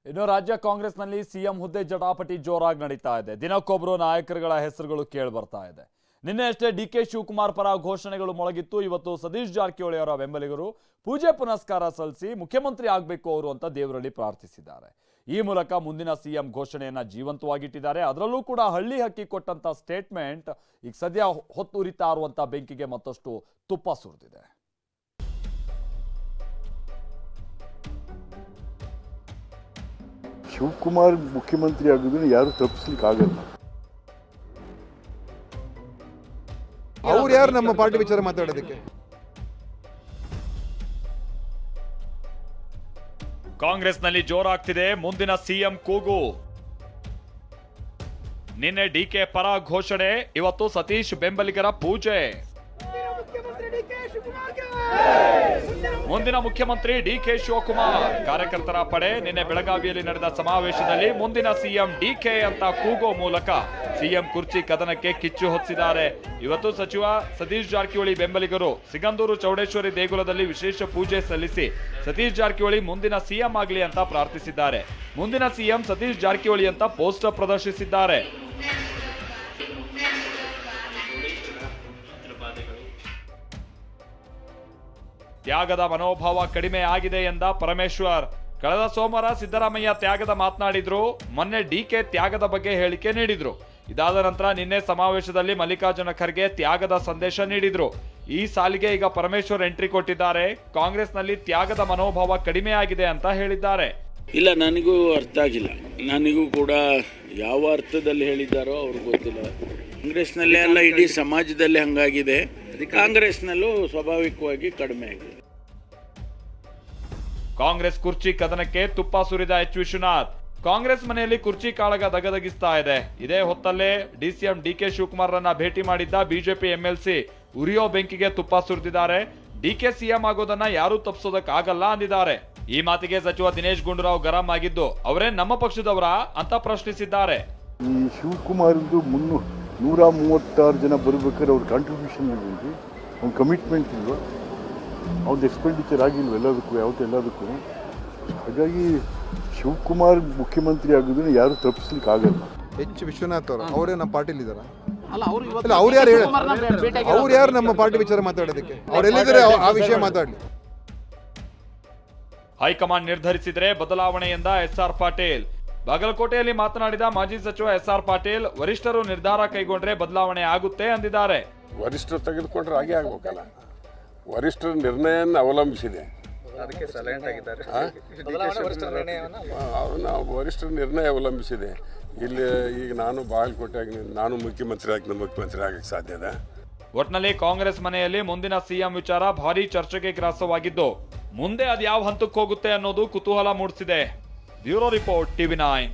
ಇನ್ನು ರಾಜ್ಯ ಕಾಂಗ್ರೆಸ್ನಲ್ಲಿ ಸಿಎಂ ಹುದ್ದೆ ಜಟಾಪಟಿ ಜೋರಾಗಿ ನಡೀತಾ ಇದೆ. ದಿನಕ್ಕೊಬ್ಬರು ನಾಯಕರುಗಳ ಹೆಸರುಗಳು ಕೇಳಿ ಬರ್ತಾ ಇದೆ. ನಿನ್ನೆ ಅಷ್ಟೇ ಡಿಕೆ ಶಿವಕುಮಾರ್ ಪರ ಘೋಷಣೆಗಳು ಮೊಳಗಿತ್ತು. ಇವತ್ತು ಸತೀಶ್ ಜಾರಕಿಹೊಳಿ ಅವರ ಬೆಂಬಲಿಗರು ಪೂಜೆ ಪುನಸ್ಕಾರ ಸಲ್ಲಿಸಿ ಮುಖ್ಯಮಂತ್ರಿ ಆಗಬೇಕು ಅವರು ಅಂತ ದೇವರಲ್ಲಿ ಪ್ರಾರ್ಥಿಸಿದ್ದಾರೆ. ಈ ಮೂಲಕ ಮುಂದಿನ ಸಿಎಂ ಘೋಷಣೆಯನ್ನ ಜೀವಂತವಾಗಿಟ್ಟಿದ್ದಾರೆ. ಅದರಲ್ಲೂ ಕೂಡ ಹಳ್ಳಿ ಹಕ್ಕಿ ಕೊಟ್ಟಂತ ಸ್ಟೇಟ್ಮೆಂಟ್ ಈಗ ಸದ್ಯ ಹೊತ್ತುರಿತಾ ಇರುವಂತ ಬೆಂಕಿಗೆ ಮತ್ತಷ್ಟು ತುಪ್ಪ ಸುರಿದಿದೆ. ಶಿವಕುಮಾರ್ ಮುಖ್ಯಮಂತ್ರಿ ಆಗೋದನ್ನ ಯಾರು ತಪ್ಪಿಸ್ಲಿಕ್ಕೆ ಆಗಲ್ಲ. ಅವ್ರು ಯಾರು ನಮ್ಮ ಪಾರ್ಟಿ ವಿಚಾರ ಮಾತಾಡೋದಕ್ಕೆ? ಕಾಂಗ್ರೆಸ್ನಲ್ಲಿ ಜೋರಾಗ್ತಿದೆ ಮುಂದಿನ ಸಿಎಂ ಕೂಗು. ನಿನ್ನೆ ಡಿಕೆ ಪರ ಘೋಷಣೆ, ಇವತ್ತು ಸತೀಶ್ ಬೆಂಬಲಿಗರ ಪೂಜೆ. ಮುಂದಿನ ಮುಖ್ಯಮಂತ್ರಿ ಡಿಕೆ ಶಿವಕುಮಾರ್ ಕಾರ್ಯಕರ್ತರ ಪಡೆ ನಿನ್ನೆ ಬೆಳಗಾವಿಯಲ್ಲಿ ನಡೆದ ಸಮಾವೇಶದಲ್ಲಿ ಮುಂದಿನ ಸಿಎಂ ಡಿಕೆ ಅಂತ ಕೂಗೋ ಮೂಲಕ ಸಿಎಂ ಕುರ್ಚಿ ಕದನಕ್ಕೆ ಕಿಚ್ಚು ಹೊತ್ತಿಸಿದ್ದಾರೆ. ಇವತ್ತು ಸಚಿವ ಸತೀಶ್ ಜಾರಕಿಹೊಳಿ ಬೆಂಬಲಿಗರು ಸಿಗಂದೂರು ಚೌಡೇಶ್ವರಿ ದೇಗುಲದಲ್ಲಿ ವಿಶೇಷ ಪೂಜೆ ಸಲ್ಲಿಸಿ ಸತೀಶ್ ಜಾರಕಿಹೊಳಿ ಮುಂದಿನ ಸಿಎಂ ಆಗಲಿ ಅಂತ ಪ್ರಾರ್ಥಿಸಿದ್ದಾರೆ. ಮುಂದಿನ ಸಿಎಂ ಸತೀಶ್ ಜಾರಕಿಹೊಳಿ ಅಂತ ಪೋಸ್ಟರ್ ಪ್ರದರ್ಶಿಸಿದ್ದಾರೆ. ತ್ಯಾಗದ ಮನೋಭಾವ ಕಡಿಮೆ ಆಗಿದೆ ಎಂದ ಪರಮೇಶ್ವರ್. ಕಳೆದ ಸೋಮವಾರ ಸಿದ್ದರಾಮಯ್ಯ ತ್ಯಾಗದ ಮಾತನಾಡಿದ್ರು. ಮೊನ್ನೆ ಡಿಕೆ ತ್ಯಾಗದ ಬಗ್ಗೆ ಹೇಳಿಕೆ ನೀಡಿದ್ರು. ಇದಾದ ನಂತರ ನಿನ್ನೆ ಸಮಾವೇಶದಲ್ಲಿ ಮಲ್ಲಿಕಾರ್ಜುನ ಖರ್ಗೆ ತ್ಯಾಗದ ಸಂದೇಶ ನೀಡಿದ್ರು. ಈ ಸಾಲಿಗೆ ಈಗ ಪರಮೇಶ್ವರ್ ಎಂಟ್ರಿ ಕೊಟ್ಟಿದ್ದಾರೆ. ಕಾಂಗ್ರೆಸ್ನಲ್ಲಿ ತ್ಯಾಗದ ಮನೋಭಾವ ಕಡಿಮೆ ಆಗಿದೆ ಅಂತ ಹೇಳಿದ್ದಾರೆ. ಇಲ್ಲ, ನನಗೂ ಅರ್ಥ ಆಗಿಲ್ಲ. ನನಗೂ ಕೂಡ ಯಾವ ಅರ್ಥದಲ್ಲಿ ಹೇಳಿದ್ದಾರೋ ಅವ್ರಿಗೆ ಗೊತ್ತಿಲ್ಲ. ಕಾಂಗ್ರೆಸ್ನಲ್ಲೇ ಅಲ್ಲ, ಇಡೀ ಸಮಾಜದಲ್ಲಿ ಹಂಗಾಗಿದೆ. ಕಾಂಗ್ರೆಸ್ನಲ್ಲೂ ಸ್ವಾಭಾವಿಕವಾಗಿ ಕಡಿಮೆ ಆಗಿದೆ. ಕಾಂಗ್ರೆಸ್ ಕುರ್ಚಿ ಕದನಕ್ಕೆ ತುಪ್ಪ ಸುರಿದ ಎಚ್ ವಿಶ್ವನಾಥ್. ಕಾಂಗ್ರೆಸ್ ಮನೆಯಲ್ಲಿ ಕುರ್ಚಿ ಕಾಳಗ ದಗದಗಿಸ್ತಾ ಇದೆ. ಇದೇ ಹೊತ್ತಲ್ಲೇ ಡಿಸಿಎಂ ಡಿಕೆ ಶಿವಕುಮಾರ್ರನ್ನ ಭೇಟಿ ಮಾಡಿದ್ದ ಬಿಜೆಪಿ ಎಂಎಲ್ಸಿ ಉರಿಯೋ ಬೆಂಕಿಗೆ ತುಪ್ಪ ಸುರಿದಿದ್ದಾರೆ. ಡಿಕೆ ಸಿಎಂ ಆಗೋದನ್ನ ಯಾರೂ ತಪ್ಪಿಸೋದಕ್ಕಾಗಲ್ಲ ಅಂದಿದ್ದಾರೆ. ಈ ಮಾತಿಗೆ ಸಚಿವ ದಿನೇಶ್ ಗುಂಡೂರಾವ್ ಗರಂ ಆಗಿದ್ದು, ಅವರೇ ನಮ್ಮ ಪಕ್ಷದವರ ಅಂತ ಪ್ರಶ್ನಿಸಿದ್ದಾರೆ. ಈ ಶಿವಕುಮಾರ್ 136 ಜನ ಬರ್ಬೇಕಾದ್ರೆ ಅವ್ರ ಕಾಂಟ್ರಿಬ್ಯೂಷನ್ ಇಲ್ರಿ, ಅವ್ನ ಕಮಿಟ್ಮೆಂಟ್ ಇಲ್ವಾ, ಅವ್ನ ಎಕ್ಸ್ಪೆಂಡಿಚರ್ ಆಗಿಲ್ವ ಎಲ್ಲದಕ್ಕೂ. ಹಾಗಾಗಿ ಶಿವಕುಮಾರ್ ಮುಖ್ಯಮಂತ್ರಿ ಆಗೋದನ್ನ ಯಾರು ತಪ್ಪಿಸ್ಲಿಕ್ಕೆ ಆಗಲ್ಲ. ಎಚ್ ವಿಶ್ವನಾಥ್ ಅವರೇ ನಮ್ಮ ಪಾರ್ಟಿಲಿ ಇದಾರ? ಅವ್ರು ಯಾರು ನಮ್ಮ ಪಾರ್ಟಿ ವಿಚಾರ ಮಾತಾಡೋದಕ್ಕೆ? ಅವ್ರೆಲ್ಲಿದ್ದಾರೆ ಆ ವಿಷಯ ಮಾತಾಡ್ಲಿ. ಹೈಕಮಾಂಡ್ ನಿರ್ಧರಿಸಿದ್ರೆ ಬದಲಾವಣೆ ಎಂದ ಎಸ್ಆರ್ ಪಾಟೀಲ್. ಬಾಗಲಕೋಟೆಯಲ್ಲಿ ಮಾತನಾಡಿದ ಮಾಜಿ ಸಚಿವ ಎಸ್ಆರ್ ಪಾಟೀಲ್, ವರಿಷ್ಠರು ನಿರ್ಧಾರ ಕೈಗೊಂಡ್ರೆ ಬದಲಾವಣೆ ಆಗುತ್ತೆ ಅಂದಿದ್ದಾರೆ. ವರಿಷ್ಠರು ತೆಗೆದುಕೊಂಡ್ರೆ ಹಾಗೆ ಆಗ್ಬೇಕಲ್ಲ. ವರಿಷ್ಠರ ನಿರ್ಣಯವನ್ನು ಅವಲಂಬಿಸಿದೆ. ವರಿಷ್ಠರ ನಿರ್ಣಯ ಅವಲಂಬಿಸಿದೆ. ಇಲ್ಲಿ ಈಗ ನಾನು ಬಾಗಲಕೋಟೆಯಾಗಿ ನಾನು ಮುಖ್ಯಮಂತ್ರಿ ಆಗಕ್ಕೆ ಸಾಧ್ಯದ? ಒಟ್ನಲ್ಲಿ ಕಾಂಗ್ರೆಸ್ ಮನೆಯಲ್ಲಿ ಮುಂದಿನ ಸಿಎಂ ವಿಚಾರ ಭಾರಿ ಚರ್ಚೆಗೆ ಗ್ರಾಸವಾಗಿದ್ದು, ಮುಂದೆ ಅದು ಯಾವ ಹಂತಕ್ಕೆ ಹೋಗುತ್ತೆ ಅನ್ನೋದು ಕುತೂಹಲ ಮೂಡಿಸಿದೆ. Bureau report, TV9.